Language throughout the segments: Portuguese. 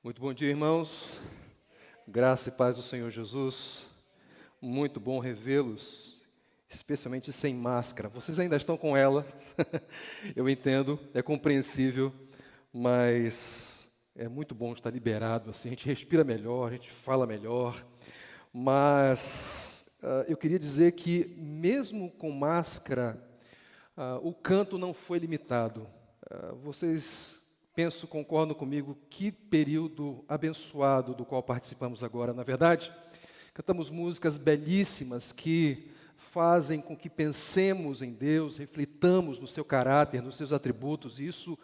Muito bom dia, irmãos. Graça e paz do Senhor Jesus. Muito bom revê-los, especialmente sem máscara. Vocês ainda estão com ela, eu entendo, é compreensível, mas é muito bom estar liberado, assim, a gente respira melhor, a gente fala melhor. Mas eu queria dizer que, mesmo com máscara, o canto não foi limitado. Vocês... penso, concordam comigo, que período abençoado do qual participamos agora, na verdade? Cantamos músicas belíssimas que fazem com que pensemos em Deus, reflitamos no seu caráter, nos seus atributos, e isso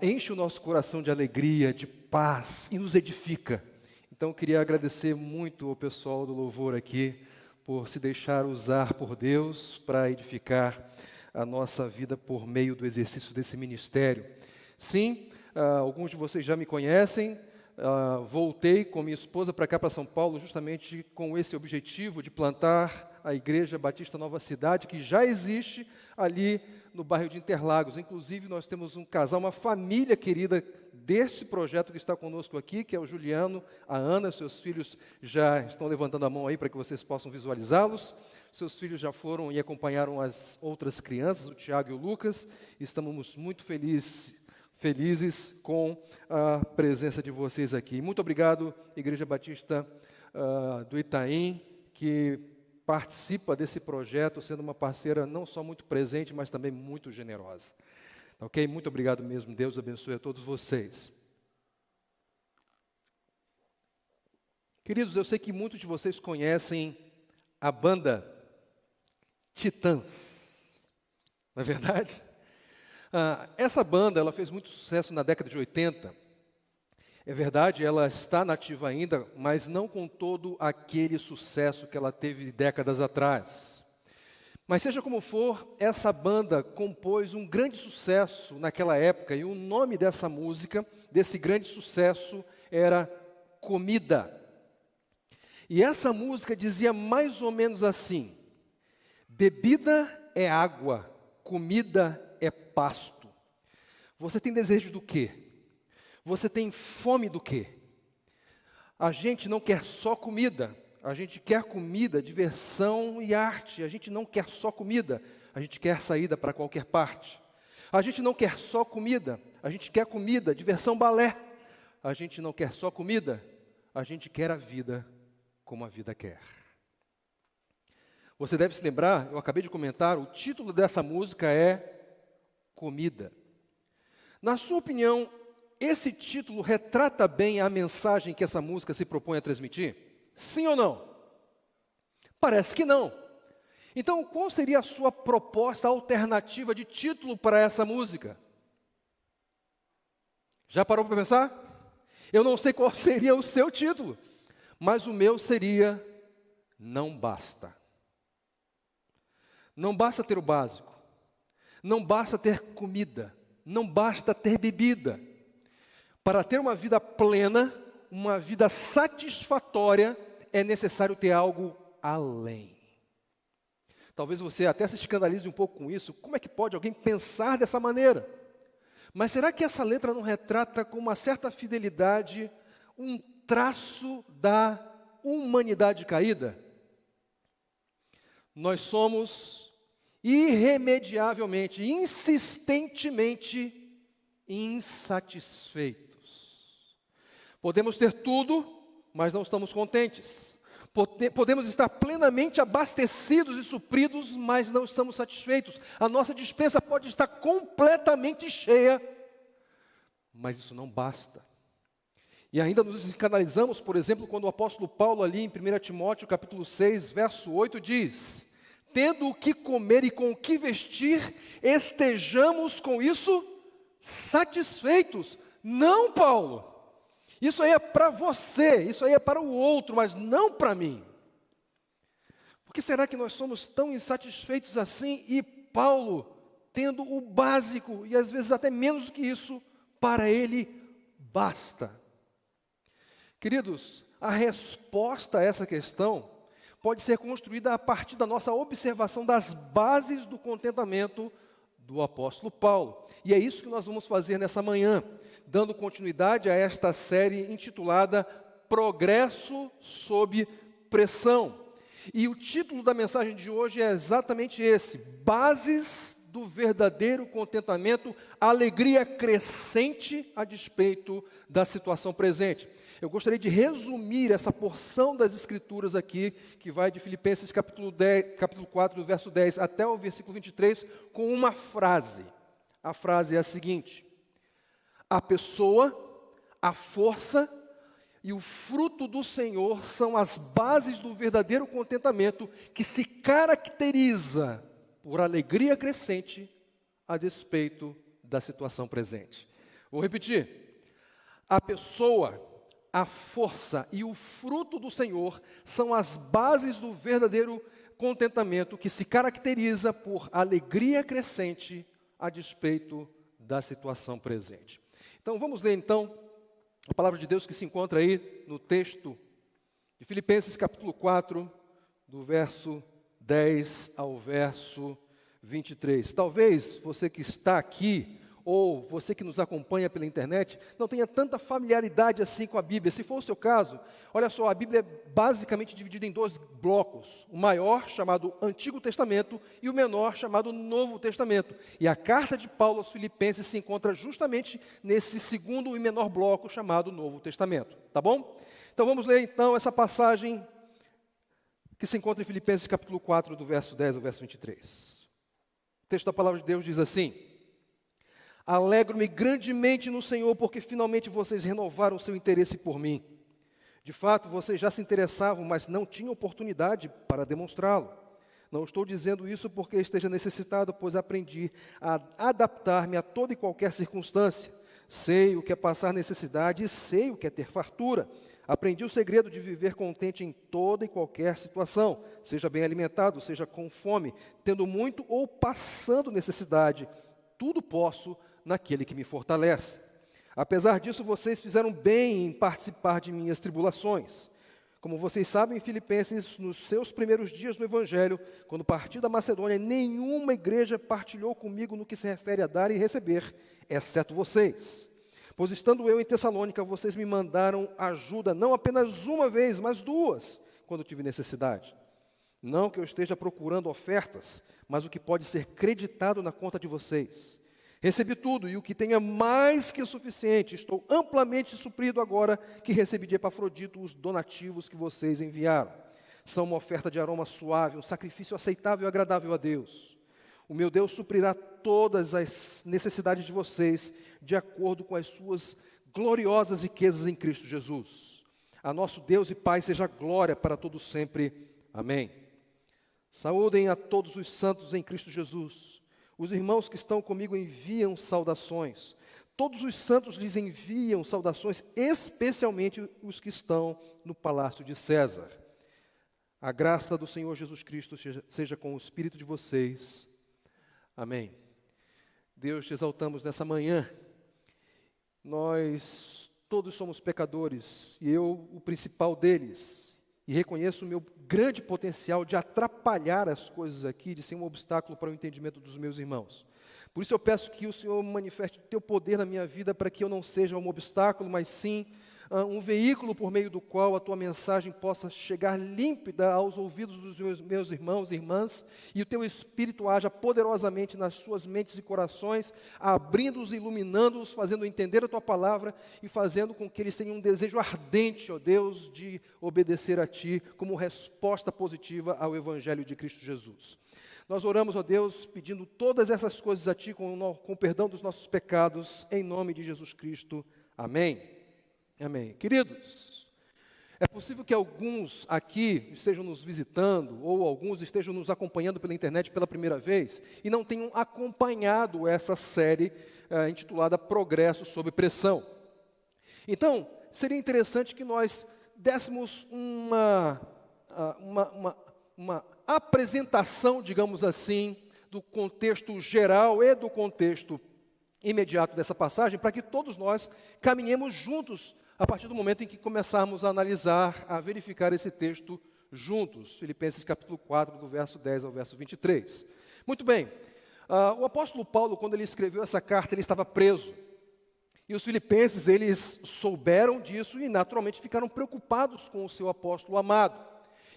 enche o nosso coração de alegria, de paz e nos edifica. Então, eu queria agradecer muito ao pessoal do louvor aqui por se deixar usar por Deus para edificar a nossa vida por meio do exercício desse ministério. Sim, alguns de vocês já me conhecem, voltei com minha esposa para cá, para São Paulo, justamente com esse objetivo de plantar a Igreja Batista Nova Cidade, que já existe ali no bairro de Interlagos. Inclusive, nós temos um casal, uma família querida desse projeto que está conosco aqui, que é o Juliano, a Ana. Seus filhos já estão levantando a mão aí para que vocês possam visualizá-los. Seus filhos já foram e acompanharam as outras crianças, o Tiago e o Lucas. Estamos muito felizes com a presença de vocês aqui. Muito obrigado, Igreja Batista do Itaim, que participa desse projeto, sendo uma parceira não só muito presente, mas também muito generosa. Ok? Muito obrigado mesmo. Deus abençoe a todos vocês. Queridos, eu sei que muitos de vocês conhecem a banda Titãs. Não é verdade? Essa banda ela fez muito sucesso na década de 80. É verdade, ela está nativa ainda, mas não com todo aquele sucesso que ela teve décadas atrás. Mas seja como for, essa banda compôs um grande sucesso naquela época, e o nome dessa música, desse grande sucesso, era Comida. E essa música dizia mais ou menos assim: bebida é água, comida é pasto. Você tem desejo do quê? Você tem fome do quê? A gente não quer só comida, a gente quer comida, diversão e arte. A gente não quer só comida, a gente quer saída para qualquer parte. A gente não quer só comida, a gente quer comida, diversão, balé. A gente não quer só comida, a gente quer a vida como a vida quer. Você deve se lembrar, eu acabei de comentar, o título dessa música é Comida. Na sua opinião, esse título retrata bem a mensagem que essa música se propõe a transmitir? Sim ou não? Parece que não. Então, qual seria a sua proposta alternativa de título para essa música? Já parou para pensar? Eu não sei qual seria o seu título, mas o meu seria Não Basta. Não basta ter o básico. Não basta ter comida, não basta ter bebida. Para ter uma vida plena, uma vida satisfatória, é necessário ter algo além. Talvez você até se escandalize um pouco com isso. Como é que pode alguém pensar dessa maneira? Mas será que essa letra não retrata com uma certa fidelidade um traço da humanidade caída? Nós somos irremediavelmente, insistentemente insatisfeitos. Podemos ter tudo, mas não estamos contentes. Podemos estar plenamente abastecidos e supridos, mas não estamos satisfeitos. A nossa despensa pode estar completamente cheia, mas isso não basta. E ainda nos escandalizamos, por exemplo, quando o apóstolo Paulo ali em 1 Timóteo capítulo 6, verso 8 diz: tendo o que comer e com o que vestir, estejamos com isso satisfeitos. Não, Paulo. Isso aí é para você, isso aí é para o outro, mas não para mim. Por que será que nós somos tão insatisfeitos assim e Paulo, tendo o básico e às vezes até menos do que isso, para ele basta? Queridos, a resposta a essa questão pode ser construída a partir da nossa observação das bases do contentamento do apóstolo Paulo. E é isso que nós vamos fazer nessa manhã. dando continuidade a esta série intitulada Progresso sob Pressão. E o título da mensagem de hoje é exatamente esse: Bases do verdadeiro contentamento, alegria crescente a despeito da situação presente. Eu gostaria de resumir essa porção das Escrituras aqui, que vai de Filipenses capítulo 4, do verso 10 até o versículo 23, com uma frase. A frase é a seguinte: a pessoa, a força e o fruto do Senhor são as bases do verdadeiro contentamento que se caracteriza por alegria crescente a despeito da situação presente. Vou repetir. A pessoa, a força e o fruto do Senhor são as bases do verdadeiro contentamento que se caracteriza por alegria crescente a despeito da situação presente. Então vamos ler então a palavra de Deus que se encontra aí no texto de Filipenses capítulo 4, do verso 10 ao verso 23. Talvez você que está aqui, ou você que nos acompanha pela internet, não tenha tanta familiaridade assim com a Bíblia. Se for o seu caso, olha só, a Bíblia é basicamente dividida em dois blocos. O maior, chamado Antigo Testamento, e o menor, chamado Novo Testamento. E a carta de Paulo aos Filipenses se encontra justamente nesse segundo e menor bloco, chamado Novo Testamento. Tá bom? Então vamos ler então essa passagem que se encontra em Filipenses capítulo 4, do verso 10 ao verso 23. O texto da palavra de Deus diz assim: alegro-me grandemente no Senhor, porque finalmente vocês renovaram seu interesse por mim. De fato, vocês já se interessavam, mas não tinham oportunidade para demonstrá-lo. Não estou dizendo isso porque esteja necessitado, pois aprendi a adaptar-me a toda e qualquer circunstância. Sei o que é passar necessidade e sei o que é ter fartura. Aprendi o segredo de viver contente em toda e qualquer situação, seja bem alimentado, seja com fome, tendo muito ou passando necessidade. Tudo posso naquele que me fortalece. Apesar disso, vocês fizeram bem em participar de minhas tribulações. Como vocês sabem, Filipenses, nos seus primeiros dias no Evangelho, quando parti da Macedônia, nenhuma igreja partilhou comigo no que se refere a dar e receber, exceto vocês. Pois estando eu em Tessalônica, vocês me mandaram ajuda não apenas uma vez, mas duas, quando tive necessidade. Não que eu esteja procurando ofertas, mas o que pode ser creditado na conta de vocês. Recebi tudo, e o que tenha mais que suficiente. Estou amplamente suprido agora que recebi de Epafrodito os donativos que vocês enviaram. São uma oferta de aroma suave, um sacrifício aceitável e agradável a Deus. O meu Deus suprirá todas as necessidades de vocês, de acordo com as suas gloriosas riquezas em Cristo Jesus. A nosso Deus e Pai seja glória para todos sempre. Amém. Saúdem a todos os santos em Cristo Jesus. Os irmãos que estão comigo enviam saudações. Todos os santos lhes enviam saudações, especialmente os que estão no palácio de César. A graça do Senhor Jesus Cristo seja com o espírito de vocês. Amém. Deus, te exaltamos nessa manhã. Nós todos somos pecadores, e eu o principal deles. E reconheço o meu grande potencial de atrapalhar as coisas aqui, de ser um obstáculo para o entendimento dos meus irmãos. Por isso eu peço que o Senhor manifeste o teu poder na minha vida, para que eu não seja um obstáculo, mas sim um veículo por meio do qual a tua mensagem possa chegar límpida aos ouvidos dos meus irmãos e irmãs, e o teu Espírito haja poderosamente nas suas mentes e corações, abrindo-os, iluminando-os, fazendo entender a tua palavra e fazendo com que eles tenham um desejo ardente, ó Deus, de obedecer a ti como resposta positiva ao Evangelho de Cristo Jesus. Nós oramos, ó Deus, pedindo todas essas coisas a ti, com o perdão dos nossos pecados, em nome de Jesus Cristo. Amém. Amém. Queridos, é possível que alguns aqui estejam nos visitando, ou alguns estejam nos acompanhando pela internet pela primeira vez, e não tenham acompanhado essa série intitulada Progresso sob Pressão. Então, seria interessante que nós dessemos uma apresentação, digamos assim, do contexto geral e do contexto imediato dessa passagem, para que todos nós caminhemos juntos a partir do momento em que começarmos a analisar, a verificar esse texto juntos. Filipenses capítulo 4, do verso 10 ao verso 23. Muito bem, o apóstolo Paulo, quando ele escreveu essa carta, ele estava preso. E os filipenses, eles souberam disso e naturalmente ficaram preocupados com o seu apóstolo amado.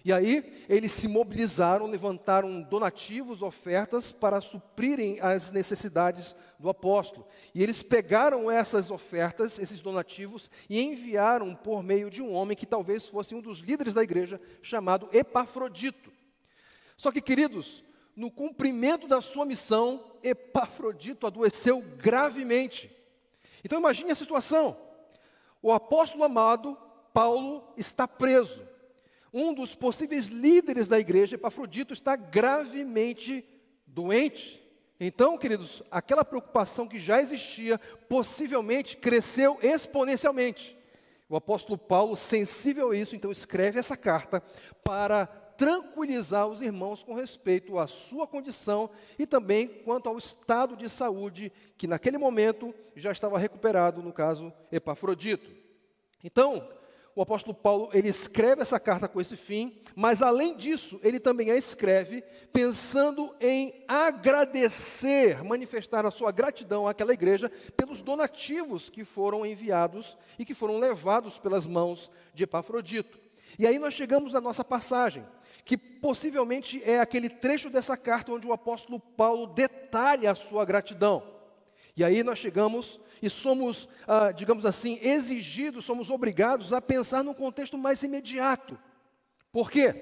E aí, eles se mobilizaram, levantaram donativos, ofertas para suprirem as necessidades do apóstolo. E eles pegaram essas ofertas, esses donativos, e enviaram por meio de um homem que talvez fosse um dos líderes da igreja, chamado Epafrodito. Só que, queridos, no cumprimento da sua missão, Epafrodito adoeceu gravemente. Então imagine a situação. O apóstolo amado, Paulo, está preso. Um dos possíveis líderes da igreja, Epafrodito, está gravemente doente. Então, queridos, aquela preocupação que já existia, possivelmente cresceu exponencialmente. O apóstolo Paulo, sensível a isso, então escreve essa carta para tranquilizar os irmãos com respeito à sua condição e também quanto ao estado de saúde que naquele momento já estava recuperado, no caso, Epafrodito. Então, o apóstolo Paulo, ele escreve essa carta com esse fim, mas além disso, ele também a escreve pensando em agradecer, manifestar a sua gratidão àquela igreja pelos donativos que foram enviados e que foram levados pelas mãos de Epafrodito. E aí nós chegamos na nossa passagem, que possivelmente é aquele trecho dessa carta onde o apóstolo Paulo detalha a sua gratidão. E aí nós chegamos e somos, digamos assim, exigidos, somos obrigados a pensar num contexto mais imediato. Por quê?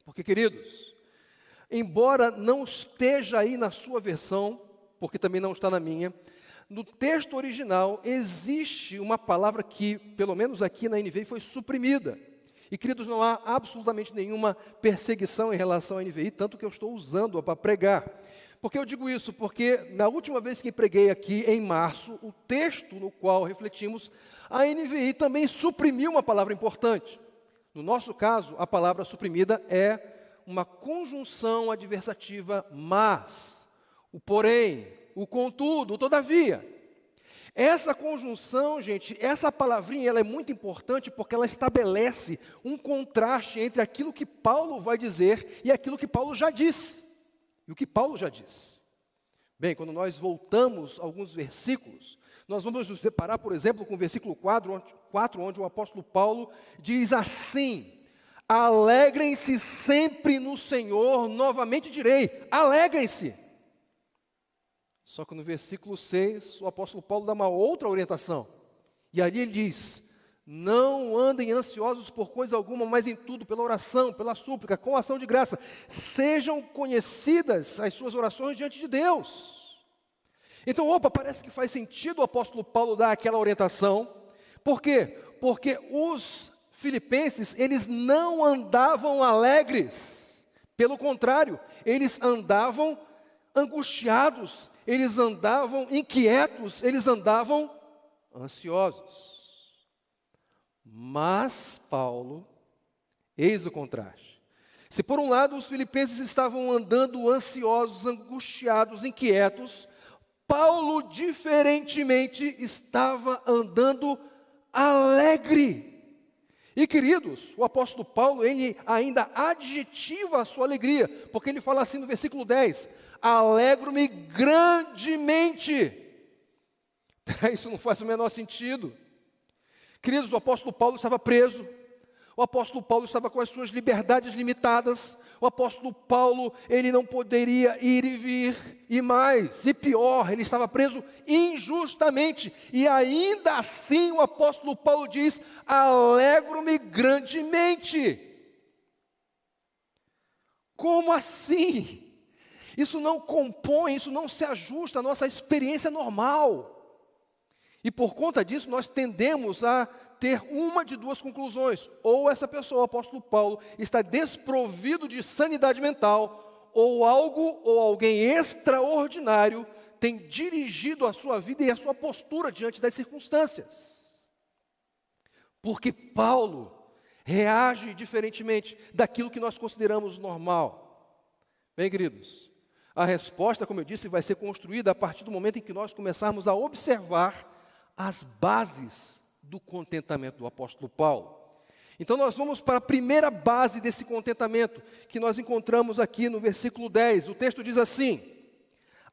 Porque, queridos, embora não esteja aí na sua versão, porque também não está na minha, no texto original existe uma palavra que, pelo menos aqui na NVI, foi suprimida. E, queridos, não há absolutamente nenhuma perseguição em relação à NVI, tanto que eu estou usando-a para pregar. Por que eu digo isso? Porque na última vez que preguei aqui, em março, o texto no qual refletimos, a NVI também suprimiu uma palavra importante. No nosso caso, a palavra suprimida é uma conjunção adversativa mas, o porém, o contudo, o todavia. Essa conjunção, gente, essa palavrinha, ela é muito importante porque ela estabelece um contraste entre aquilo que Paulo vai dizer e aquilo que Paulo já disse. E o que Paulo já disse. Bem, quando nós voltamos a alguns versículos, nós vamos nos deparar, por exemplo, com o versículo 4, onde o apóstolo Paulo diz assim: alegrem-se sempre no Senhor, novamente direi, alegrem-se. Só que no versículo 6, o apóstolo Paulo dá uma outra orientação. E ali ele diz: não andem ansiosos por coisa alguma, mas em tudo, pela oração, pela súplica, com ação de graça, sejam conhecidas as suas orações diante de Deus. Então, parece que faz sentido o apóstolo Paulo dar aquela orientação. Por quê? Porque os filipenses, eles não andavam alegres. Pelo contrário, eles andavam angustiados, eles andavam inquietos, eles andavam ansiosos. Mas Paulo, eis o contraste. Se por um lado os filipenses estavam andando ansiosos, angustiados, inquietos, Paulo, diferentemente, estava andando alegre. E, queridos, o apóstolo Paulo, ele ainda adjetiva a sua alegria, porque ele fala assim no versículo 10, alegro-me grandemente. Isso não faz o menor sentido. Queridos, o apóstolo Paulo estava preso, o apóstolo Paulo estava com as suas liberdades limitadas, o apóstolo Paulo, ele não poderia ir e vir, e mais, e pior, ele estava preso injustamente, e ainda assim o apóstolo Paulo diz, alegro-me grandemente. Como assim? Isso não compõe, isso não se ajusta à nossa experiência normal. E por conta disso, nós tendemos a ter uma de duas conclusões. Ou essa pessoa, o apóstolo Paulo, está desprovido de sanidade mental, ou algo ou alguém extraordinário tem dirigido a sua vida e a sua postura diante das circunstâncias. Porque Paulo reage diferentemente daquilo que nós consideramos normal. Bem, queridos, a resposta, como eu disse, vai ser construída a partir do momento em que nós começarmos a observar as bases do contentamento do apóstolo Paulo. Então nós vamos para a primeira base desse contentamento, que nós encontramos aqui no versículo 10. O texto diz assim: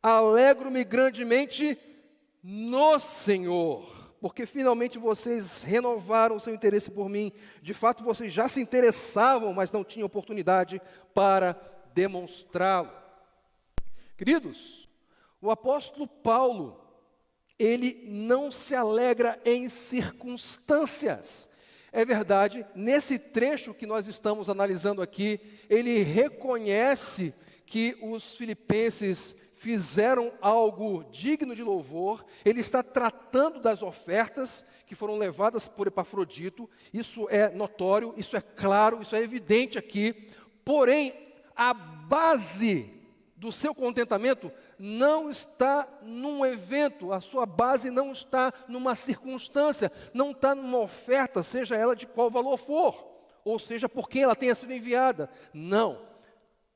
alegro-me grandemente no Senhor. porque finalmente vocês renovaram o seu interesse por mim. De fato, vocês já se interessavam, mas não tinham oportunidade para demonstrá-lo. Queridos, o apóstolo Paulo, ele não se alegra em circunstâncias. É verdade, nesse trecho que nós estamos analisando aqui, ele reconhece que os filipenses fizeram algo digno de louvor. Ele está tratando das ofertas que foram levadas por Epafrodito. Isso é notório, isso é claro, isso é evidente aqui. Porém, a base do seu contentamento não está num evento, a sua base não está numa circunstância, não está numa oferta, seja ela de qual valor for, ou seja, por quem ela tenha sido enviada. Não.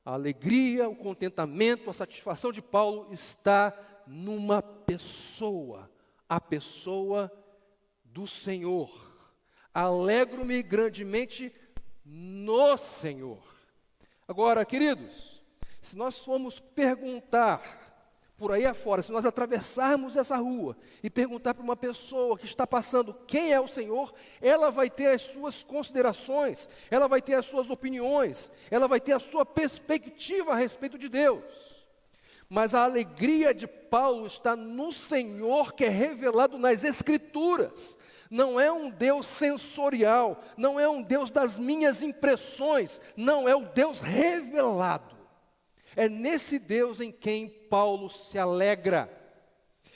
A alegria, o contentamento, a satisfação de Paulo está numa pessoa, a pessoa do Senhor. Alegro-me grandemente no Senhor. Agora, queridos, se nós formos perguntar por aí afora, se nós atravessarmos essa rua e perguntar para uma pessoa que está passando quem é o Senhor, ela vai ter as suas considerações, ela vai ter as suas opiniões, ela vai ter a sua perspectiva a respeito de Deus. Mas a alegria de Paulo está no Senhor, que é revelado nas Escrituras. Não é um Deus sensorial, não é um Deus das minhas impressões, não, é o Deus revelado. É nesse Deus em quem Paulo se alegra.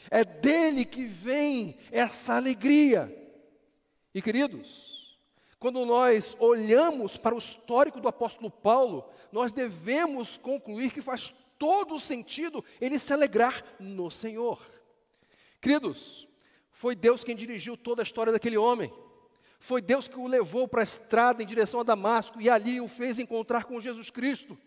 É dele que vem essa alegria. E queridos, quando nós olhamos para o histórico do apóstolo Paulo, nós devemos concluir que faz todo sentido ele se alegrar no Senhor. Queridos, foi Deus quem dirigiu toda a história daquele homem. Foi Deus que o levou para a estrada em direção a Damasco e ali o fez encontrar com Jesus Cristo.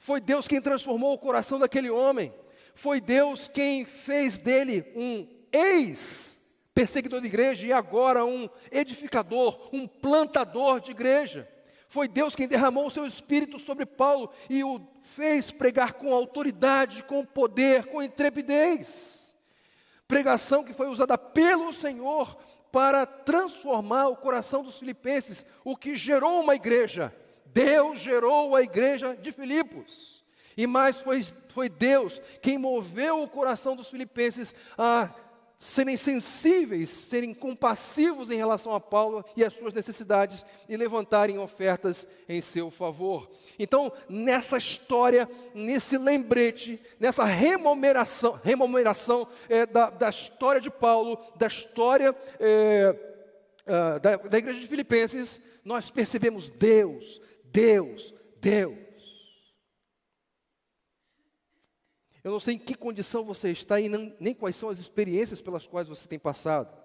Foi Deus quem transformou o coração daquele homem. Foi Deus quem fez dele um ex-perseguidor de igreja e agora um edificador, um plantador de igreja. Foi Deus quem derramou o seu Espírito sobre Paulo e o fez pregar com autoridade, com poder, com intrepidez. Pregação que foi usada pelo Senhor para transformar o coração dos filipenses, o que gerou uma igreja. Deus gerou a igreja de Filipos, e mais foi Deus quem moveu o coração dos filipenses a serem sensíveis, serem compassivos em relação a Paulo e as suas necessidades e levantarem ofertas em seu favor. Então, nessa história, nesse lembrete, nessa rememoração da história de Paulo, da história da igreja de Filipenses, nós percebemos Deus. Eu não sei em que condição você está e nem quais são as experiências pelas quais você tem passado.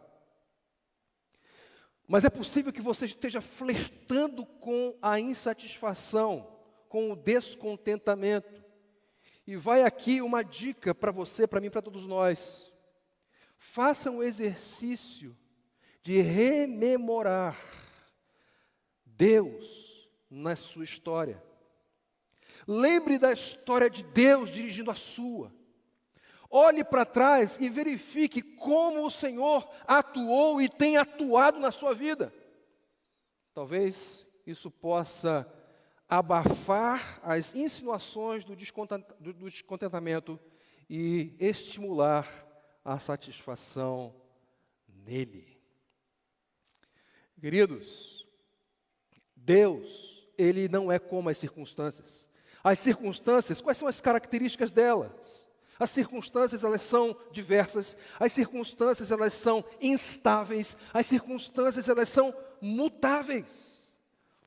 Mas é possível que você esteja flertando com a insatisfação, com o descontentamento. E vai aqui uma dica para você, para mim, para todos nós. Faça um exercício de rememorar Deus na sua história. Lembre da história de Deus dirigindo a sua. Olhe para trás e verifique como o Senhor atuou e tem atuado na sua vida. Talvez isso possa abafar as insinuações do descontentamento e estimular a satisfação nele. Queridos, Deus, Ele não é como as circunstâncias. As circunstâncias, quais são as características delas? As circunstâncias, elas são diversas. As circunstâncias, elas são instáveis. As circunstâncias, elas são mutáveis.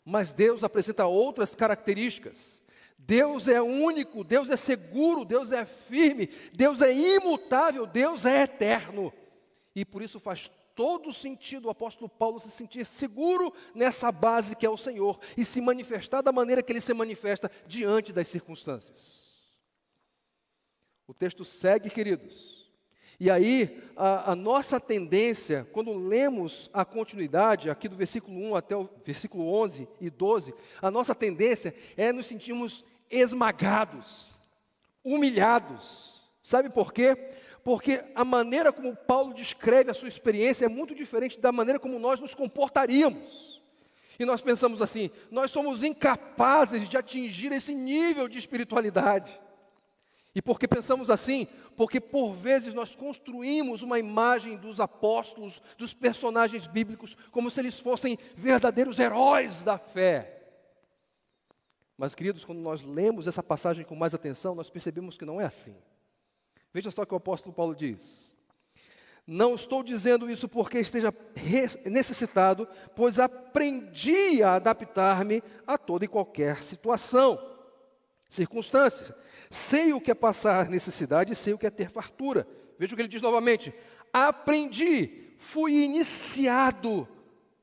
Mas Deus apresenta outras características. Deus é único, Deus é seguro, Deus é firme, Deus é imutável, Deus é eterno. E por isso faz todo sentido o apóstolo Paulo se sentir seguro nessa base que é o Senhor e se manifestar da maneira que Ele se manifesta diante das circunstâncias. O texto segue, queridos. E aí, a nossa tendência, quando lemos a continuidade, aqui do versículo 1 até o versículo 11 e 12, a nossa tendência é nos sentirmos esmagados, humilhados. Sabe por quê? Porque a maneira como Paulo descreve a sua experiência é muito diferente da maneira como nós nos comportaríamos. E nós pensamos assim: nós somos incapazes de atingir esse nível de espiritualidade. E por que pensamos assim? Porque por vezes nós construímos uma imagem dos apóstolos, dos personagens bíblicos, como se eles fossem verdadeiros heróis da fé. Mas, queridos, quando nós lemos essa passagem com mais atenção, nós percebemos que não é assim. Veja só o que o apóstolo Paulo diz: não estou dizendo isso porque esteja necessitado, pois aprendi a adaptar-me a toda e qualquer situação, circunstância. Sei o que é passar necessidade e sei o que é ter fartura. Veja o que ele diz novamente: aprendi, fui iniciado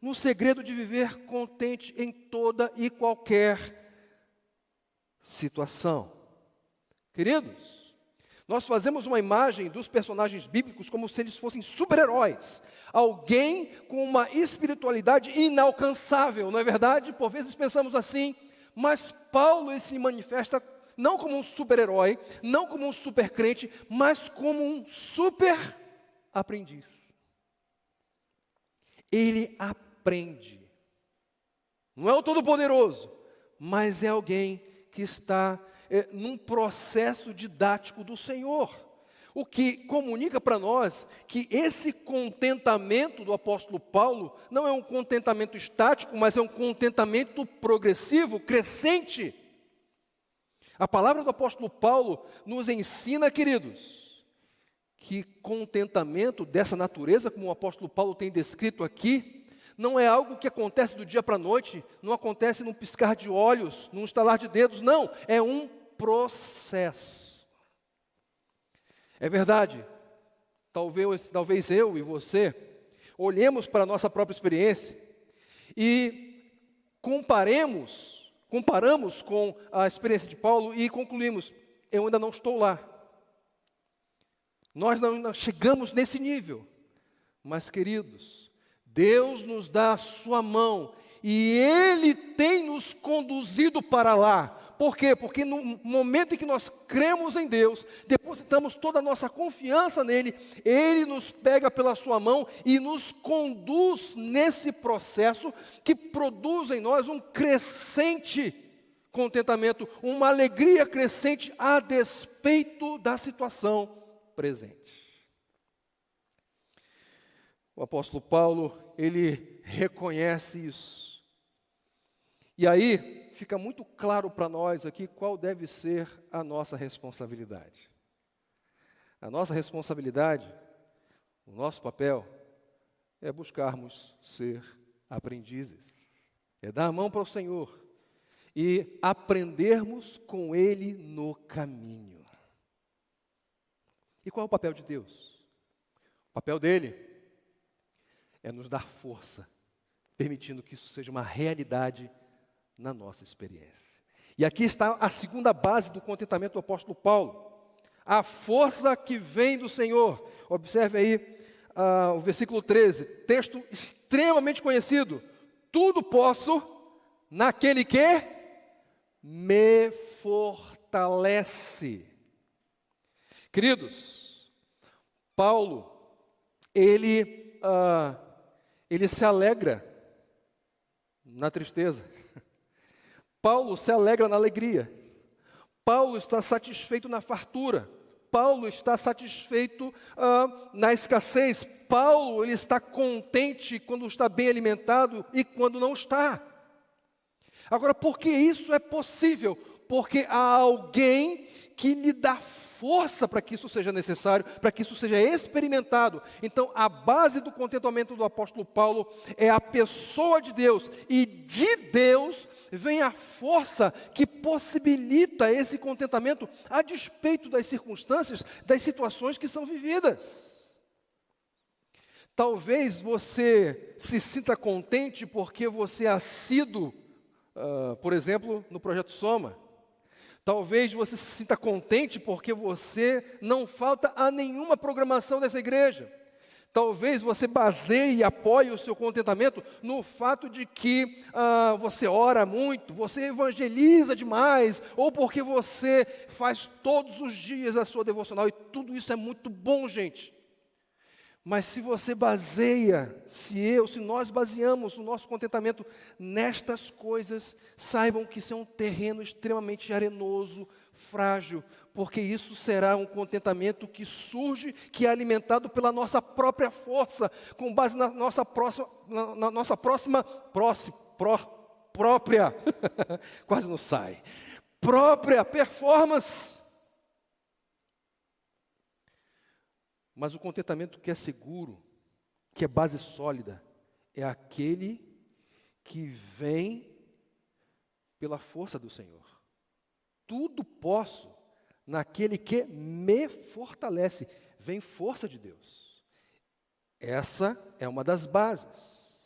no segredo de viver contente em toda e qualquer situação. Queridos, nós fazemos uma imagem dos personagens bíblicos como se eles fossem super-heróis, alguém com uma espiritualidade inalcançável, não é verdade? Por vezes pensamos assim, mas Paulo ele se manifesta não como um super-herói, não como um super-crente, mas como um super-aprendiz. Ele aprende. Não é o todo-poderoso, mas é alguém que está num processo didático do Senhor. O que comunica para nós que esse contentamento do apóstolo Paulo não é um contentamento estático, mas é um contentamento progressivo, crescente. A palavra do apóstolo Paulo nos ensina, queridos, que contentamento dessa natureza, como o apóstolo Paulo tem descrito aqui, não é algo que acontece do dia para a noite, não acontece num piscar de olhos, num estalar de dedos, não, é um processo. É verdade, talvez eu e você olhemos para a nossa própria experiência e comparamos com a experiência de Paulo e concluímos: eu ainda não estou lá. Nós não chegamos nesse nível. Mas, queridos, Deus nos dá a sua mão e Ele tem nos conduzido para lá. Por quê? Porque no momento em que nós cremos em Deus, depositamos toda a nossa confiança nele, Ele nos pega pela sua mão e nos conduz nesse processo que produz em nós um crescente contentamento, uma alegria crescente a despeito da situação presente. O apóstolo Paulo, ele reconhece isso. E aí, fica muito claro para nós aqui qual deve ser a nossa responsabilidade. A nossa responsabilidade, o nosso papel, é buscarmos ser aprendizes. É dar a mão para o Senhor e aprendermos com Ele no caminho. E qual é o papel de Deus? O papel dele é nos dar força, permitindo que isso seja uma realidade na nossa experiência. E aqui está a segunda base do contentamento do apóstolo Paulo. A força que vem do Senhor. Observe aí o versículo 13, texto extremamente conhecido. Tudo posso naquele que me fortalece. Queridos, Paulo, ele se alegra na tristeza. Paulo se alegra na alegria. Paulo está satisfeito na fartura. Paulo está satisfeito na escassez. Paulo ele está contente quando está bem alimentado e quando não está. Agora, por que isso é possível? Porque há alguém que lhe dá força para que isso seja necessário, para que isso seja experimentado. Então, a base do contentamento do apóstolo Paulo é a pessoa de Deus, e de Deus vem a força que possibilita esse contentamento a despeito das circunstâncias, das situações que são vividas. Talvez você se sinta contente porque você é assíduo, por exemplo, no Projeto Soma. Talvez você se sinta contente porque você não falta a nenhuma programação dessa igreja. Talvez você baseie e apoie o seu contentamento no fato de que você ora muito, você evangeliza demais, ou porque você faz todos os dias a sua devocional, e tudo isso é muito bom, gente. Mas se você baseia, se nós baseamos o nosso contentamento nestas coisas, saibam que isso é um terreno extremamente arenoso, frágil, porque isso será um contentamento que surge, que é alimentado pela nossa própria força, com base na nossa própria, quase não sai, própria performance. Mas o contentamento que é seguro, que é base sólida, é aquele que vem pela força do Senhor. Tudo posso naquele que me fortalece. Vem força de Deus. Essa é uma das bases.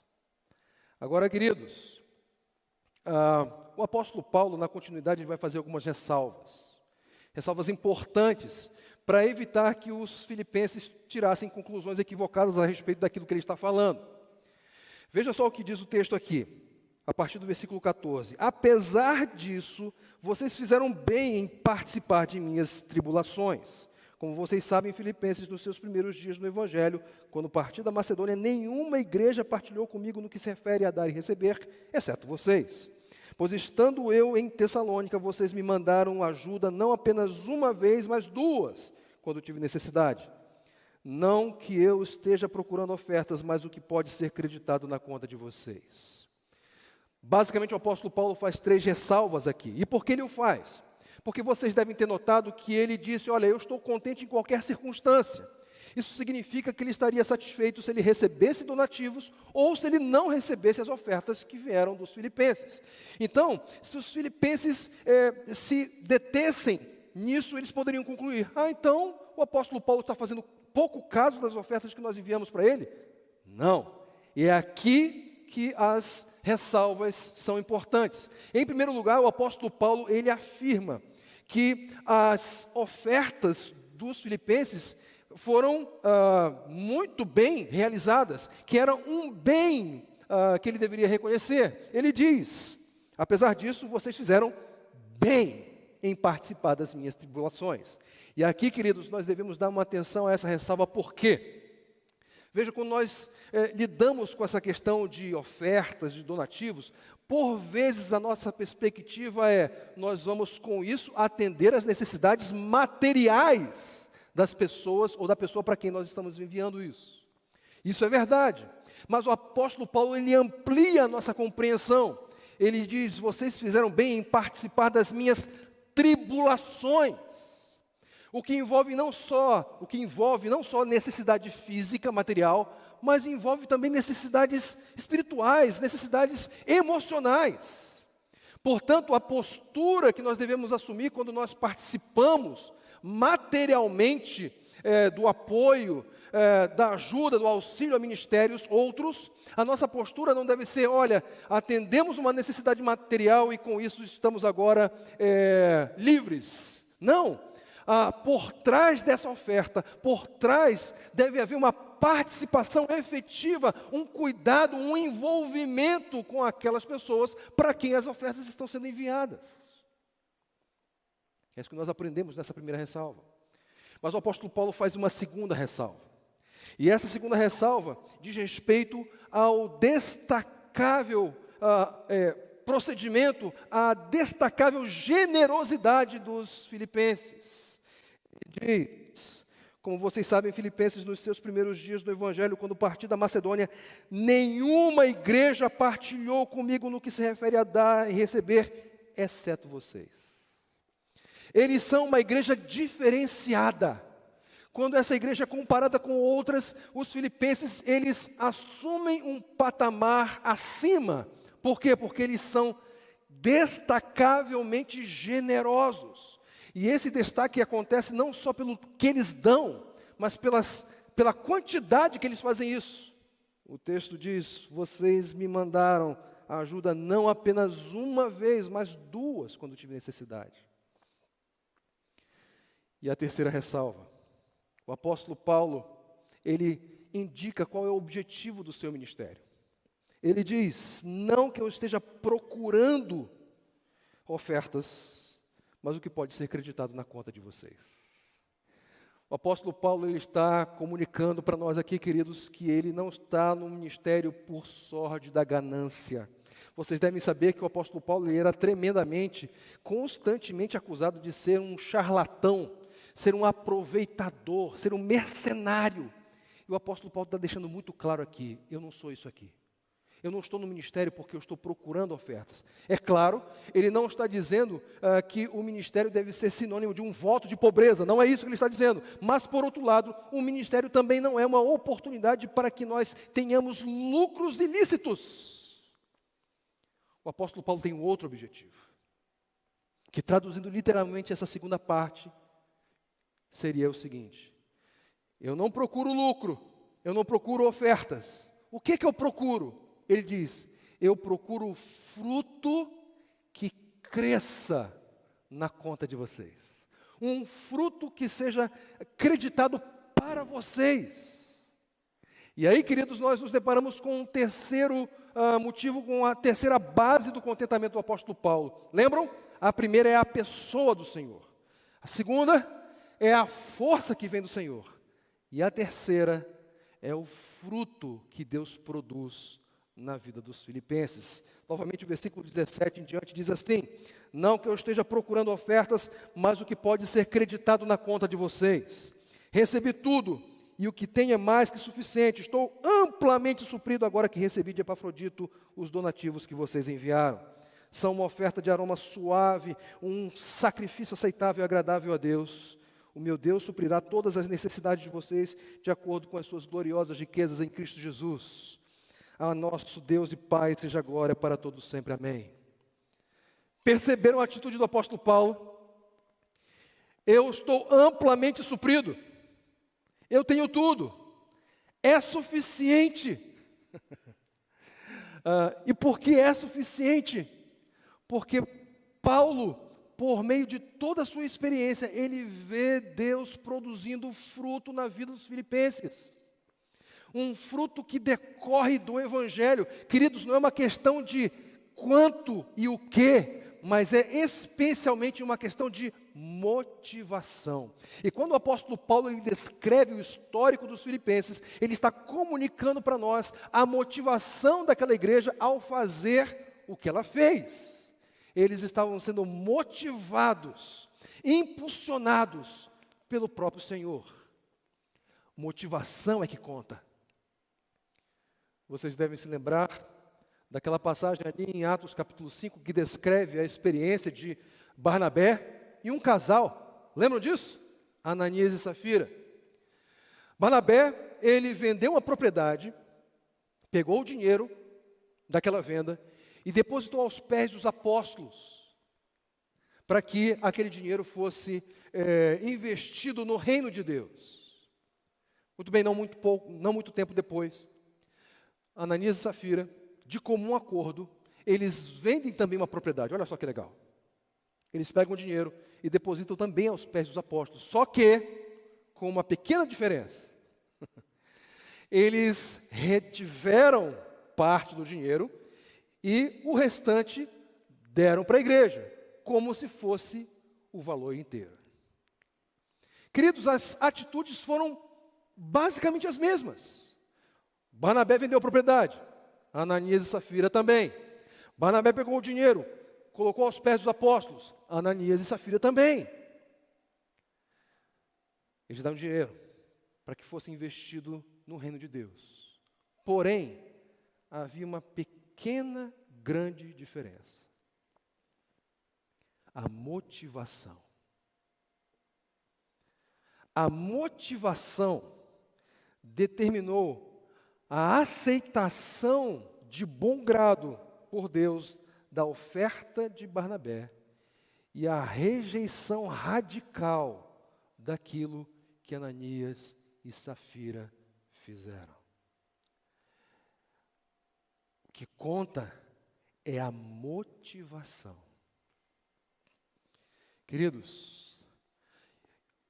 Agora, queridos, o apóstolo Paulo, na continuidade, vai fazer algumas ressalvas. Ressalvas importantes, para evitar que os filipenses tirassem conclusões equivocadas a respeito daquilo que ele está falando. Veja só o que diz o texto aqui, a partir do versículo 14. Apesar disso, vocês fizeram bem em participar de minhas tribulações. Como vocês sabem, Filipenses, nos seus primeiros dias no Evangelho, quando parti da Macedônia, nenhuma igreja partilhou comigo no que se refere a dar e receber, exceto vocês. Pois estando eu em Tessalônica, vocês me mandaram ajuda não apenas uma vez, mas duas, quando tive necessidade. Não que eu esteja procurando ofertas, mas o que pode ser creditado na conta de vocês. Basicamente, o apóstolo Paulo faz 3 ressalvas aqui. E por que ele o faz? Porque vocês devem ter notado que ele disse, olha, eu estou contente em qualquer circunstância. Isso significa que ele estaria satisfeito se ele recebesse donativos ou se ele não recebesse as ofertas que vieram dos filipenses. Então, se os filipenses se detessem nisso, eles poderiam concluir, então o apóstolo Paulo está fazendo pouco caso das ofertas que nós enviamos para ele? Não. E é aqui que as ressalvas são importantes. Em primeiro lugar, o apóstolo Paulo, ele afirma que as ofertas dos filipenses foram muito bem realizadas, que era um bem que ele deveria reconhecer. Ele diz, apesar disso, vocês fizeram bem em participar das minhas tribulações. E aqui, queridos, nós devemos dar uma atenção a essa ressalva, por quê? Veja, quando nós lidamos com essa questão de ofertas, de donativos, por vezes a nossa perspectiva nós vamos com isso atender às necessidades materiais das pessoas ou da pessoa para quem nós estamos enviando isso. Isso é verdade, mas o apóstolo Paulo, ele amplia a nossa compreensão. Ele diz, vocês fizeram bem em participar das minhas tribulações. O que envolve não só necessidade física, material, mas envolve também necessidades espirituais, necessidades emocionais. Portanto, a postura que nós devemos assumir quando nós participamos materialmente do apoio, da ajuda, do auxílio a ministérios outros, a nossa postura não deve ser, olha, atendemos uma necessidade material e com isso estamos agora livres. Não. Por trás dessa oferta, por trás deve haver uma participação efetiva, um cuidado, um envolvimento com aquelas pessoas para quem as ofertas estão sendo enviadas. É isso que nós aprendemos nessa primeira ressalva. Mas o apóstolo Paulo faz uma segunda ressalva. E essa segunda ressalva diz respeito ao destacável procedimento, à destacável generosidade dos filipenses. Diz, como vocês sabem, Filipenses, nos seus primeiros dias do Evangelho, quando parti da Macedônia, nenhuma igreja partilhou comigo no que se refere a dar e receber, exceto vocês. Eles são uma igreja diferenciada. Quando essa igreja é comparada com outras, os filipenses, eles assumem um patamar acima. Por quê? Porque eles são destacavelmente generosos. E esse destaque acontece não só pelo que eles dão, mas pela quantidade que eles fazem isso. O texto diz, vocês me mandaram ajuda não apenas uma vez, mas duas, quando tive necessidade. E a terceira ressalva. O apóstolo Paulo, ele indica qual é o objetivo do seu ministério. Ele diz, não que eu esteja procurando ofertas, mas o que pode ser acreditado na conta de vocês. O apóstolo Paulo ele está comunicando para nós aqui, queridos, que ele não está no ministério por sorte da ganância. Vocês devem saber que o apóstolo Paulo ele era constantemente acusado de ser um charlatão, ser um aproveitador, ser um mercenário. E o apóstolo Paulo está deixando muito claro aqui, eu não sou isso aqui. Eu não estou no ministério porque eu estou procurando ofertas. É claro, ele não está dizendo que o ministério deve ser sinônimo de um voto de pobreza, não é isso que ele está dizendo. Mas, por outro lado, o ministério também não é uma oportunidade para que nós tenhamos lucros ilícitos. O apóstolo Paulo tem um outro objetivo, que traduzindo literalmente essa segunda parte, seria o seguinte: eu não procuro lucro, eu não procuro ofertas. O que eu procuro? Ele diz, eu procuro fruto que cresça na conta de vocês. Um fruto que seja creditado para vocês. E aí, queridos, nós nos deparamos com um terceiro motivo, com a terceira base do contentamento do apóstolo Paulo. Lembram? A primeira é a pessoa do Senhor. A segunda é a força que vem do Senhor. E a terceira é o fruto que Deus produz na vida dos filipenses. Novamente o versículo 17 em diante diz assim, não que eu esteja procurando ofertas, mas o que pode ser creditado na conta de vocês. Recebi tudo, e o que tenho é mais que suficiente. Estou amplamente suprido agora que recebi de Epafrodito os donativos que vocês enviaram. São uma oferta de aroma suave, um sacrifício aceitável e agradável a Deus. O meu Deus suprirá todas as necessidades de vocês de acordo com as suas gloriosas riquezas em Cristo Jesus. A nosso Deus de paz seja glória para todos sempre. Amém. Perceberam a atitude do apóstolo Paulo? Eu estou amplamente suprido. Eu tenho tudo. É suficiente. E por que é suficiente? Porque Paulo, por meio de toda a sua experiência, ele vê Deus produzindo fruto na vida dos filipenses. Um fruto que decorre do Evangelho. Queridos, não é uma questão de quanto e o que, mas é especialmente uma questão de motivação. E quando o apóstolo Paulo ele descreve o histórico dos filipenses, ele está comunicando para nós a motivação daquela igreja ao fazer o que ela fez. Eles estavam sendo motivados, impulsionados pelo próprio Senhor. Motivação é que conta. Vocês devem se lembrar daquela passagem ali em Atos capítulo 5, que descreve a experiência de Barnabé e um casal. Lembram disso? Ananias e Safira. Barnabé, ele vendeu uma propriedade, pegou o dinheiro daquela venda e depositou aos pés dos apóstolos, para que aquele dinheiro fosse investido no reino de Deus. Muito bem, não muito tempo depois, Ananias e Safira, de comum acordo, eles vendem também uma propriedade. Olha só que legal. Eles pegam o dinheiro e depositam também aos pés dos apóstolos. Só que, com uma pequena diferença. Eles retiveram parte do dinheiro e o restante deram para a igreja, como se fosse o valor inteiro. Queridos, as atitudes foram basicamente as mesmas. Barnabé vendeu a propriedade, Ananias e Safira também. Barnabé pegou o dinheiro, colocou aos pés dos apóstolos, Ananias e Safira também. Eles deram dinheiro para que fosse investido no reino de Deus. Porém, havia uma pequena, grande diferença. A motivação. A motivação determinou a aceitação de bom grado por Deus da oferta de Barnabé e a rejeição radical daquilo que Ananias e Safira fizeram. O que conta é a motivação. Queridos,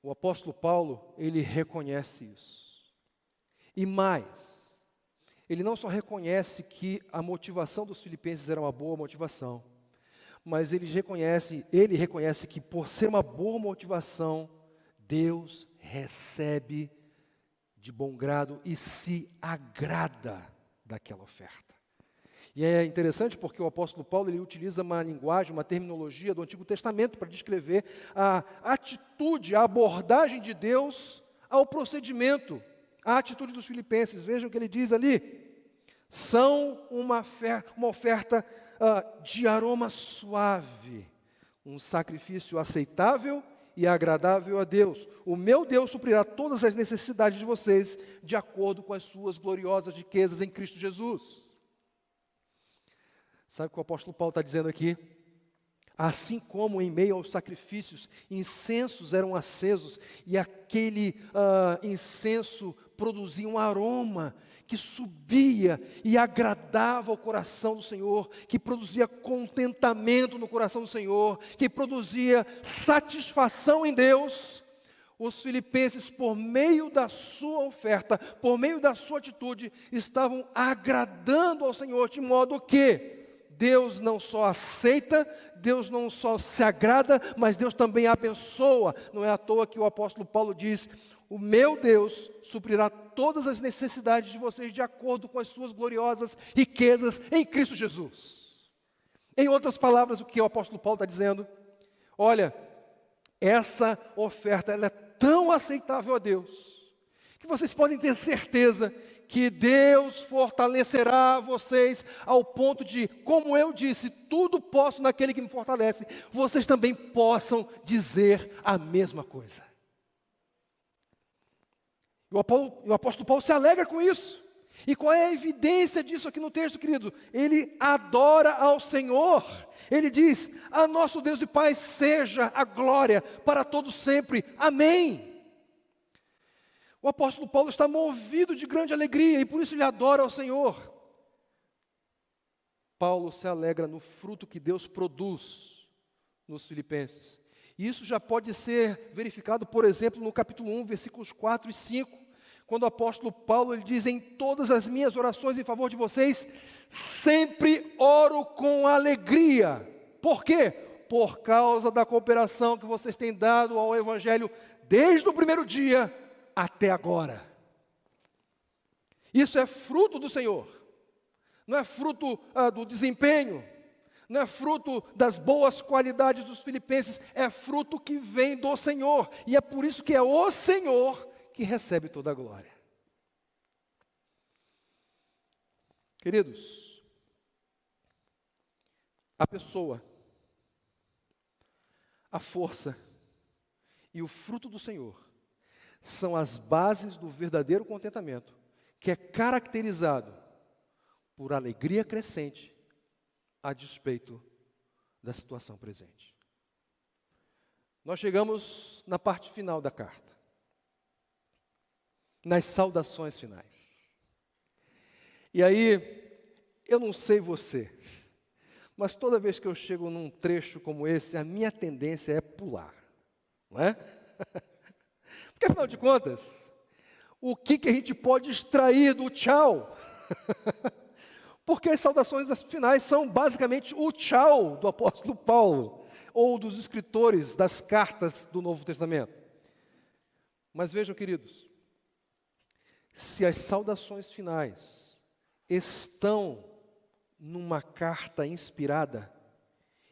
o apóstolo Paulo, ele reconhece isso. E mais, ele não só reconhece que a motivação dos filipenses era uma boa motivação, mas ele reconhece que por ser uma boa motivação, Deus recebe de bom grado e se agrada daquela oferta. E é interessante porque o apóstolo Paulo ele utiliza uma linguagem, uma terminologia do Antigo Testamento para descrever a atitude, a abordagem de Deus ao procedimento, a atitude dos filipenses. Vejam o que ele diz ali. São uma oferta de aroma suave, um sacrifício aceitável e agradável a Deus. O meu Deus suprirá todas as necessidades de vocês de acordo com as suas gloriosas riquezas em Cristo Jesus. Sabe o que o apóstolo Paulo está dizendo aqui? Assim como em meio aos sacrifícios, incensos eram acesos e aquele incenso produzia um aroma que subia e agradava ao coração do Senhor, que produzia contentamento no coração do Senhor, que produzia satisfação em Deus. Os filipenses, por meio da sua oferta, por meio da sua atitude, estavam agradando ao Senhor, de modo que Deus não só aceita, Deus não só se agrada, mas Deus também abençoa. Não é à toa que o apóstolo Paulo diz: o meu Deus suprirá todas as necessidades de vocês de acordo com as suas gloriosas riquezas em Cristo Jesus. Em outras palavras, o que o apóstolo Paulo está dizendo? Olha, essa oferta ela é tão aceitável a Deus, que vocês podem ter certeza que Deus fortalecerá vocês ao ponto de, como eu disse, tudo posso naquele que me fortalece, vocês também possam dizer a mesma coisa. O apóstolo Paulo se alegra com isso. E qual é a evidência disso aqui no texto, querido? Ele adora ao Senhor. Ele diz: a nosso Deus e Pai seja a glória para todos sempre. Amém. O apóstolo Paulo está movido de grande alegria e por isso ele adora ao Senhor. Paulo se alegra no fruto que Deus produz nos filipenses. E isso já pode ser verificado, por exemplo, no capítulo 1, versículos 4 e 5, quando o apóstolo Paulo ele diz: em todas as minhas orações em favor de vocês, sempre oro com alegria. Por quê? Por causa da cooperação que vocês têm dado ao Evangelho desde o primeiro dia até agora. Isso é fruto do Senhor, não é fruto do desempenho, não é fruto das boas qualidades dos filipenses, é fruto que vem do Senhor, e é por isso que é o Senhor que recebe toda a glória. Queridos, a pessoa, a força e o fruto do Senhor são as bases do verdadeiro contentamento, que é caracterizado por alegria crescente a despeito da situação presente. Nós chegamos na parte final da carta, nas saudações finais. E aí, eu não sei você, mas toda vez que eu chego num trecho como esse, a minha tendência é pular, não é? Porque, afinal de contas, o que a gente pode extrair do tchau? Porque as saudações finais são basicamente o tchau do apóstolo Paulo, ou dos escritores das cartas do Novo Testamento. Mas vejam, queridos, se as saudações finais estão numa carta inspirada,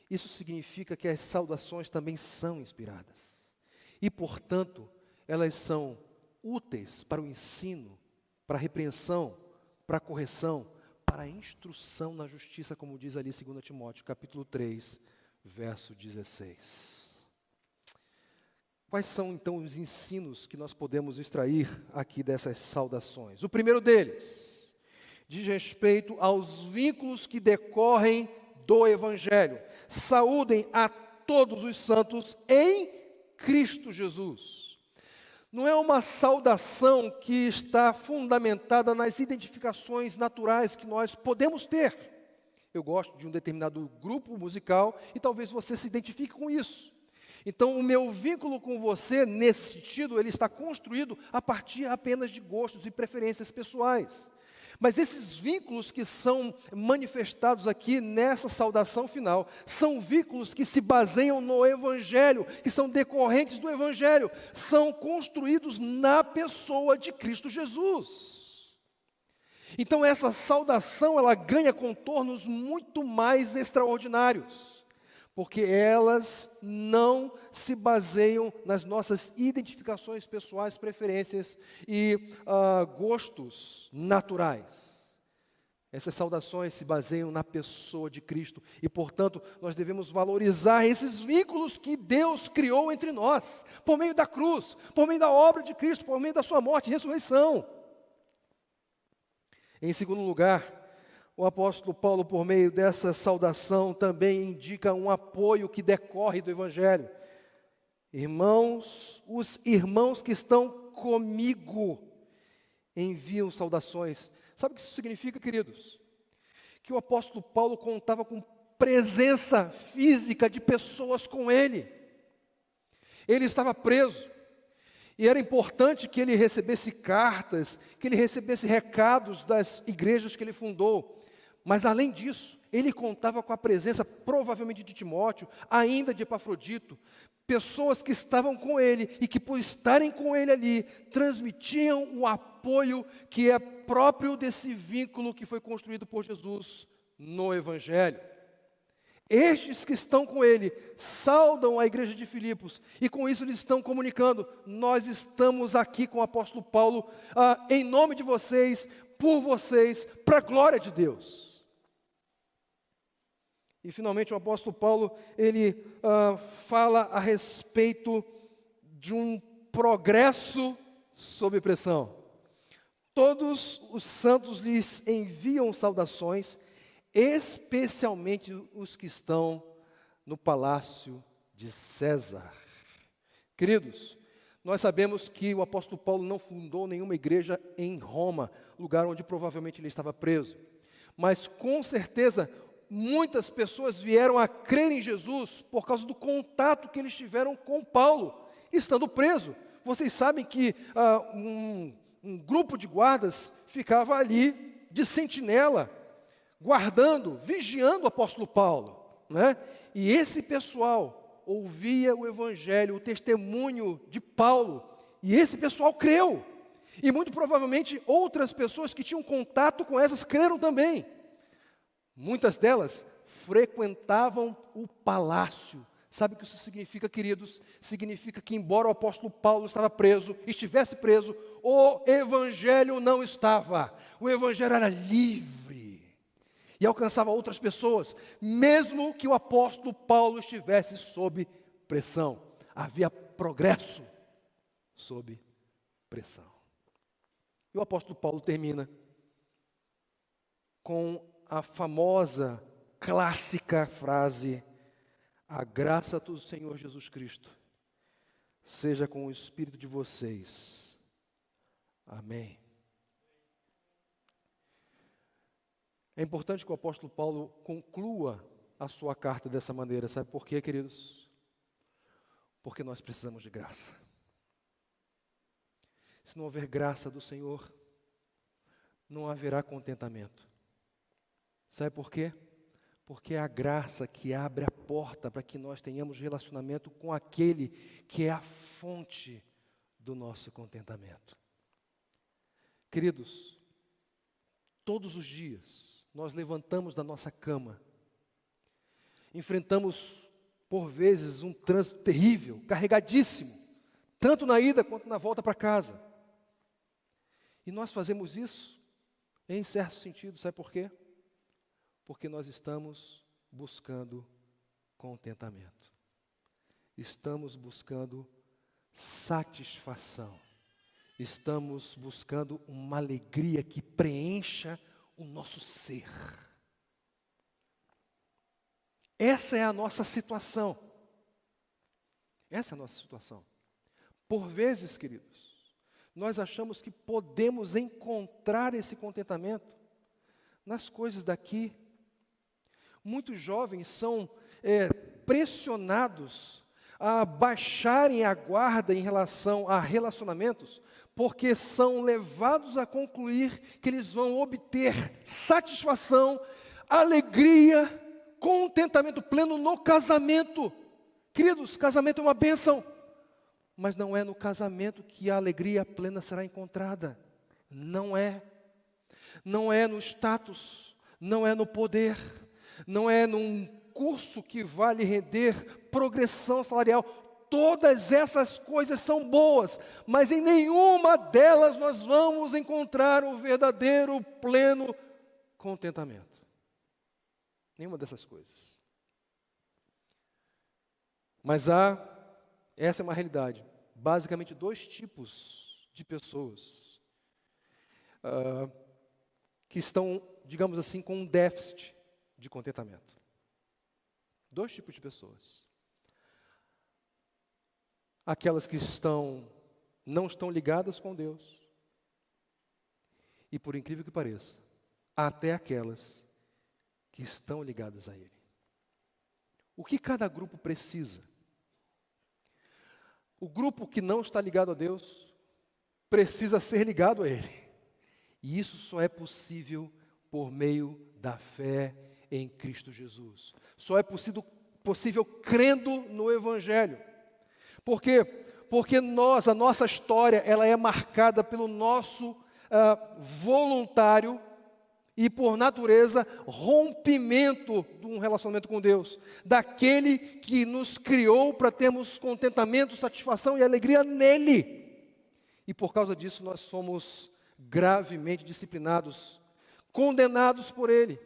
isso significa que as saudações também são inspiradas. E, portanto, elas são úteis para o ensino, para a repreensão, para a correção, para a instrução na justiça, como diz ali 2 Timóteo, capítulo 3, verso 16. Quais são, então, os ensinos que nós podemos extrair aqui dessas saudações? O primeiro deles diz respeito aos vínculos que decorrem do Evangelho. Saúdem a todos os santos em Cristo Jesus. Não é uma saudação que está fundamentada nas identificações naturais que nós podemos ter. Eu gosto de um determinado grupo musical e talvez você se identifique com isso. Então, o meu vínculo com você, nesse sentido, ele está construído a partir apenas de gostos e preferências pessoais. Mas esses vínculos que são manifestados aqui nessa saudação final, são vínculos que se baseiam no Evangelho, que são decorrentes do Evangelho, são construídos na pessoa de Cristo Jesus. Então essa saudação, ela ganha contornos muito mais extraordinários, porque elas não se baseiam nas nossas identificações pessoais, preferências e gostos naturais. Essas saudações se baseiam na pessoa de Cristo e, portanto, nós devemos valorizar esses vínculos que Deus criou entre nós, por meio da cruz, por meio da obra de Cristo, por meio da sua morte e ressurreição. Em segundo lugar, o apóstolo Paulo, por meio dessa saudação, também indica um apoio que decorre do Evangelho. Irmãos, os irmãos que estão comigo enviam saudações. Sabe o que isso significa, queridos? Que o apóstolo Paulo contava com presença física de pessoas com ele. Ele estava preso. E era importante que ele recebesse cartas, que ele recebesse recados das igrejas que ele fundou. Mas, além disso, ele contava com a presença, provavelmente, de Timóteo, ainda de Epafrodito, pessoas que estavam com ele e que, por estarem com ele ali, transmitiam o apoio que é próprio desse vínculo que foi construído por Jesus no Evangelho. Estes que estão com ele saudam a igreja de Filipos e com isso eles estão comunicando: nós estamos aqui com o apóstolo Paulo em nome de vocês, por vocês, para a glória de Deus. E finalmente o apóstolo Paulo, ele fala a respeito de um progresso sob pressão. Todos os santos lhes enviam saudações, especialmente os que estão no palácio de César. Queridos, nós sabemos que o apóstolo Paulo não fundou nenhuma igreja em Roma, lugar onde provavelmente ele estava preso. Mas com certeza muitas pessoas vieram a crer em Jesus por causa do contato que eles tiveram com Paulo, estando preso. Vocês sabem que um grupo de guardas ficava ali de sentinela, guardando, vigiando o apóstolo Paulo, né? E esse pessoal ouvia o evangelho, o testemunho de Paulo, e esse pessoal creu. E muito provavelmente outras pessoas que tinham contato com essas creram também. Muitas delas frequentavam o palácio. Sabe o que isso significa, queridos? Significa que, embora o apóstolo Paulo estivesse preso, o evangelho não estava. O evangelho era livre e alcançava outras pessoas, mesmo que o apóstolo Paulo estivesse sob pressão. Havia progresso sob pressão. E o apóstolo Paulo termina com a famosa, clássica frase: a graça do Senhor Jesus Cristo seja com o espírito de vocês. Amém. É importante que o apóstolo Paulo conclua a sua carta dessa maneira. Sabe por quê, queridos? Porque nós precisamos de graça. Se não houver graça do Senhor, não haverá contentamento. Sabe por quê? Porque é a graça que abre a porta para que nós tenhamos relacionamento com aquele que é a fonte do nosso contentamento. Queridos, todos os dias nós levantamos da nossa cama, enfrentamos por vezes um trânsito terrível, carregadíssimo, tanto na ida quanto na volta para casa. E nós fazemos isso em certo sentido, sabe por quê? Porque nós estamos buscando contentamento. Estamos buscando satisfação. Estamos buscando uma alegria que preencha o nosso ser. Essa é a nossa situação. Essa é a nossa situação. Por vezes, queridos, nós achamos que podemos encontrar esse contentamento nas coisas daqui. Muitos jovens são pressionados a baixarem a guarda em relação a relacionamentos, porque são levados a concluir que eles vão obter satisfação, alegria, contentamento pleno no casamento. Queridos, casamento é uma bênção, mas não é no casamento que a alegria plena será encontrada. Não é. Não é no status, não é no poder, não é num curso que vai lhe render progressão salarial. Todas essas coisas são boas, mas em nenhuma delas nós vamos encontrar o verdadeiro, pleno contentamento. Nenhuma dessas coisas. Mas essa é uma realidade, basicamente 2 tipos de pessoas que estão, digamos assim, com um déficit de contentamento. 2 tipos de pessoas. Aquelas que não estão ligadas com Deus, e por incrível que pareça, até aquelas que estão ligadas a Ele. O que cada grupo precisa? O grupo que não está ligado a Deus precisa ser ligado a Ele. E isso só é possível por meio da fé em Cristo Jesus. Só é possível crendo no Evangelho. Por quê? Porque a nossa história, ela é marcada pelo nosso voluntário e, por natureza, rompimento de um relacionamento com Deus. Daquele que nos criou para termos contentamento, satisfação e alegria nele. E por causa disso nós somos gravemente disciplinados, condenados por Ele,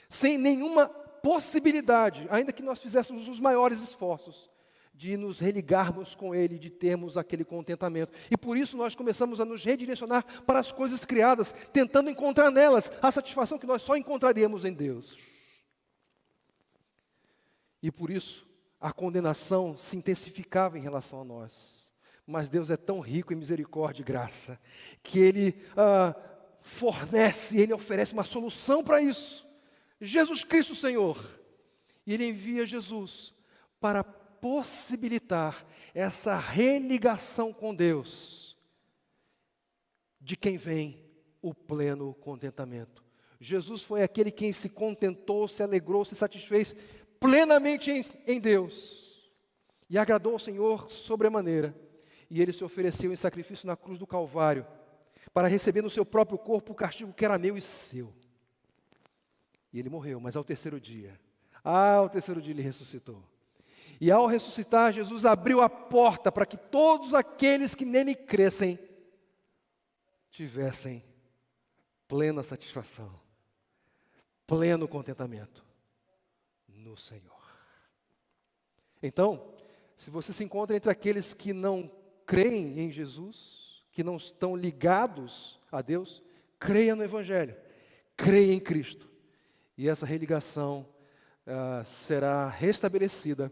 sem nenhuma possibilidade, ainda que nós fizéssemos os maiores esforços, de nos religarmos com Ele, de termos aquele contentamento. E por isso nós começamos a nos redirecionar para as coisas criadas, tentando encontrar nelas a satisfação que nós só encontraríamos em Deus. E por isso a condenação se intensificava em relação a nós. Mas Deus é tão rico em misericórdia e graça, que Ele Ele oferece uma solução para isso. Jesus Cristo, Senhor. E Ele envia Jesus para possibilitar essa religação com Deus, de quem vem o pleno contentamento. Jesus foi aquele quem se contentou, se alegrou, se satisfez plenamente em Deus, e agradou ao Senhor sobremaneira, e Ele se ofereceu em sacrifício na cruz do Calvário, para receber no seu próprio corpo o castigo que era meu e seu. E Ele morreu, mas ao terceiro dia Ele ressuscitou. E ao ressuscitar, Jesus abriu a porta para que todos aqueles que nele crescem tivessem plena satisfação, pleno contentamento no Senhor. Então, se você se encontra entre aqueles que não creem em Jesus, que não estão ligados a Deus, creia no Evangelho, creia em Cristo, e essa religação será restabelecida,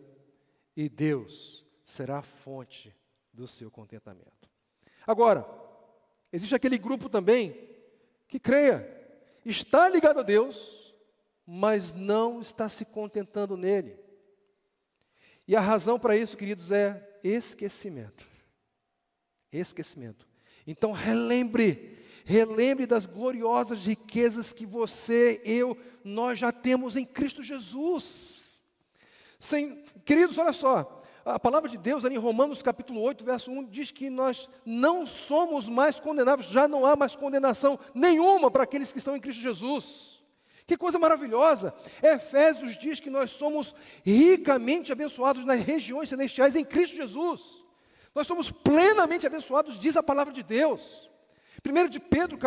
e Deus será a fonte do seu contentamento. Agora, existe aquele grupo também que creia, está ligado a Deus, mas não está se contentando nele. E a razão para isso, queridos, é esquecimento. Esquecimento. Então relembre das gloriosas riquezas que você, nós já temos em Cristo Jesus. Queridos, olha só, a palavra de Deus ali em Romanos capítulo 8, verso 1, diz que nós não somos mais condenáveis, já não há mais condenação nenhuma para aqueles que estão em Cristo Jesus. Que coisa maravilhosa! Efésios diz que nós somos ricamente abençoados nas regiões celestiais em Cristo Jesus. Nós somos plenamente abençoados, diz a palavra de Deus. 2 de Pedro,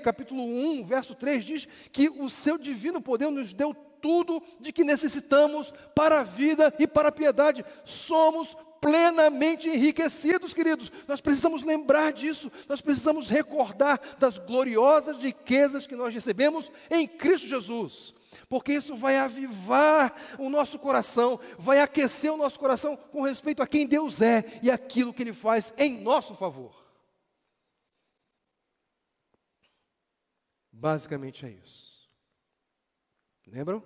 capítulo 1, verso 3, diz que o seu divino poder nos deu tudo de que necessitamos para a vida e para a piedade. Somos plenamente enriquecidos, queridos. Nós precisamos lembrar disso, nós precisamos recordar das gloriosas riquezas que nós recebemos em Cristo Jesus, porque isso vai avivar o nosso coração, vai aquecer o nosso coração com respeito a quem Deus é e aquilo que Ele faz em nosso favor. Basicamente é isso. Lembram?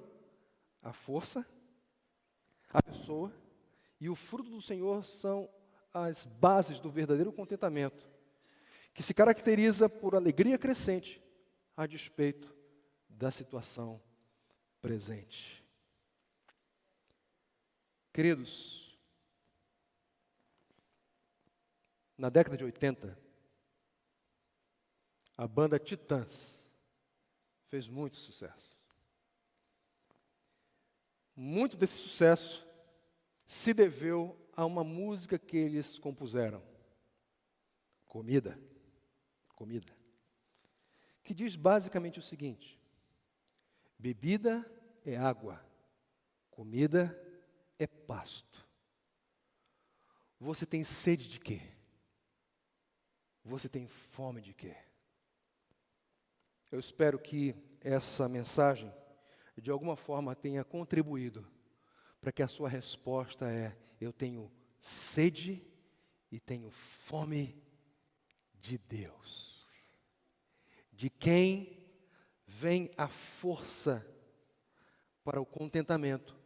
A força, a pessoa E o fruto do Senhor são as bases do verdadeiro contentamento, que se caracteriza por alegria crescente a despeito da situação presente. Queridos, na década de 80, a banda Titãs fez muito sucesso. Muito desse sucesso se deveu a uma música que eles compuseram, Comida, que diz basicamente o seguinte: bebida é água, comida é pasto. Você tem sede de quê? Você tem fome de quê? Eu espero que essa mensagem, de alguma forma, tenha contribuído para que a sua resposta é: eu tenho sede e tenho fome de Deus, de quem vem a força para o contentamento,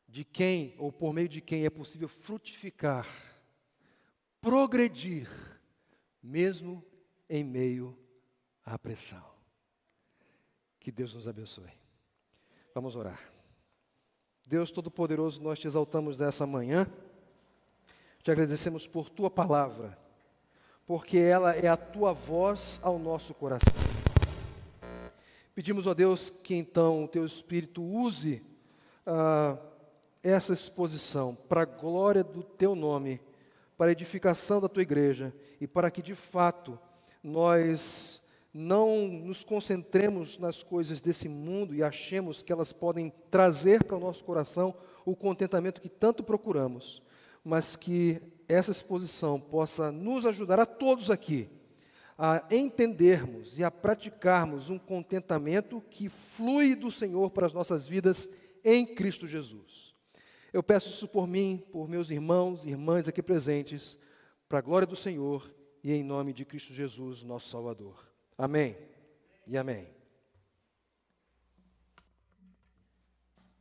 de quem, ou por meio de quem, é possível frutificar, progredir, mesmo em meio à pressão. Que Deus nos abençoe. Vamos orar. Deus Todo-Poderoso, nós te exaltamos nessa manhã, te agradecemos por tua palavra, porque ela é a tua voz ao nosso coração. Pedimos, ó Deus, que então o teu Espírito use essa exposição para a glória do teu nome, para a edificação da tua igreja e para que de fato nós não nos concentremos nas coisas desse mundo e achemos que elas podem trazer para o nosso coração o contentamento que tanto procuramos, mas que essa exposição possa nos ajudar a todos aqui a entendermos e a praticarmos um contentamento que flui do Senhor para as nossas vidas em Cristo Jesus. Eu peço isso por mim, por meus irmãos e irmãs aqui presentes, para a glória do Senhor e em nome de Cristo Jesus, nosso Salvador. Amém e amém.